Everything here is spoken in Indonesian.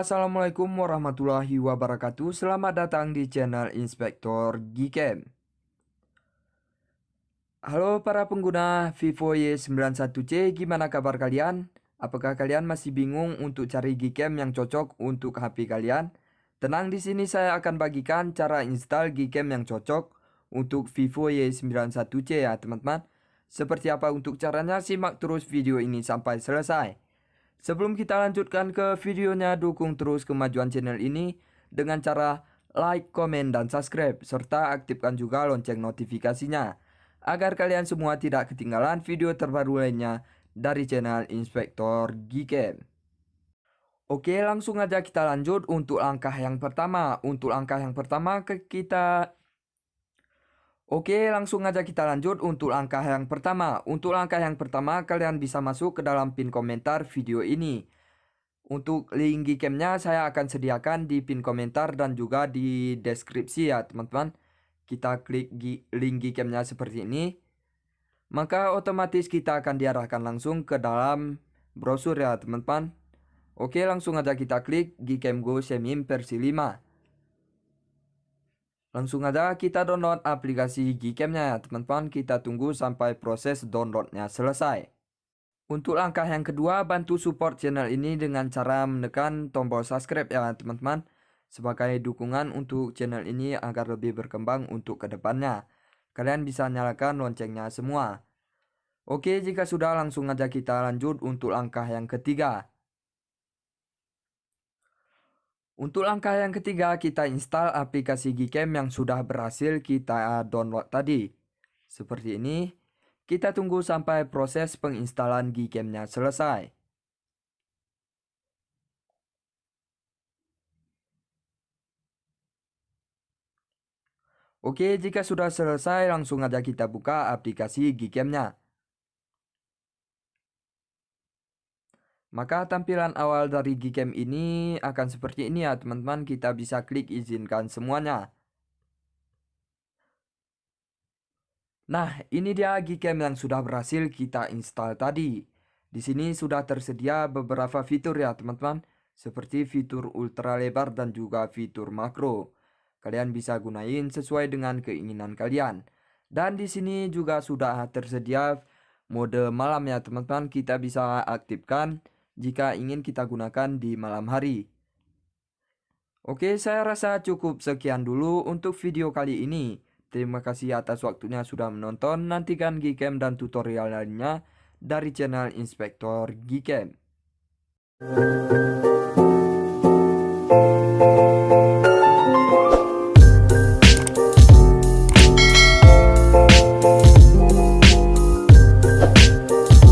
Assalamualaikum warahmatullahi wabarakatuh. Selamat datang di channel Inspektor Gcam. Halo para pengguna Vivo Y91C, gimana kabar kalian? Apakah kalian masih bingung untuk cari Gcam yang cocok untuk HP kalian? Tenang, di sini saya akan bagikan cara install Gcam yang cocok untuk Vivo Y91C ya teman-teman. Seperti apa untuk caranya? Simak terus video ini sampai selesai. Sebelum kita lanjutkan ke videonya, dukung terus kemajuan channel ini dengan cara like, komen, dan subscribe, serta aktifkan juga lonceng notifikasinya, agar kalian semua tidak ketinggalan video terbaru lainnya dari channel Inspektor Gcam. Oke, langsung aja kita lanjut untuk langkah yang pertama. Langsung aja kita lanjut untuk langkah yang pertama. Untuk langkah yang pertama, kalian bisa masuk ke dalam pin komentar video ini. Untuk link Gcam-nya saya akan sediakan di pin komentar dan juga di deskripsi ya teman-teman. Kita klik link Gcam-nya seperti ini. Maka otomatis kita akan diarahkan langsung ke dalam brosur ya teman-teman. Oke, langsung aja kita klik Gcam Go Semim versi 5. Langsung aja kita download aplikasi Gcam-nya ya teman-teman. Kita tunggu sampai proses downloadnya selesai. Untuk langkah yang kedua, bantu support channel ini dengan cara menekan tombol subscribe ya teman-teman. Sebagai dukungan untuk channel ini agar lebih berkembang untuk kedepannya. Kalian bisa nyalakan loncengnya semua. Oke, jika sudah, langsung aja kita lanjut untuk langkah yang ketiga. Untuk langkah yang ketiga, kita install aplikasi Gcam yang sudah berhasil kita download tadi. Seperti ini, kita tunggu sampai proses penginstalan Gcam-nya selesai. Oke, jika sudah selesai, langsung aja kita buka aplikasi Gcam-nya. Maka tampilan awal dari Gcam ini akan seperti ini ya teman-teman. Kita bisa klik izinkan semuanya. Nah, ini dia Gcam yang sudah berhasil kita install tadi. Di sini sudah tersedia beberapa fitur ya teman-teman, seperti fitur ultra lebar dan juga fitur makro. Kalian bisa gunain sesuai dengan keinginan kalian. Dan di sini juga sudah tersedia mode malam ya teman-teman. Kita bisa aktifkan jika ingin kita gunakan di malam hari. Oke, saya rasa cukup sekian dulu untuk video kali ini. Terima kasih atas waktunya sudah menonton. Nantikan Gcam dan tutorial lainnya dari channel Inspektor Gcam.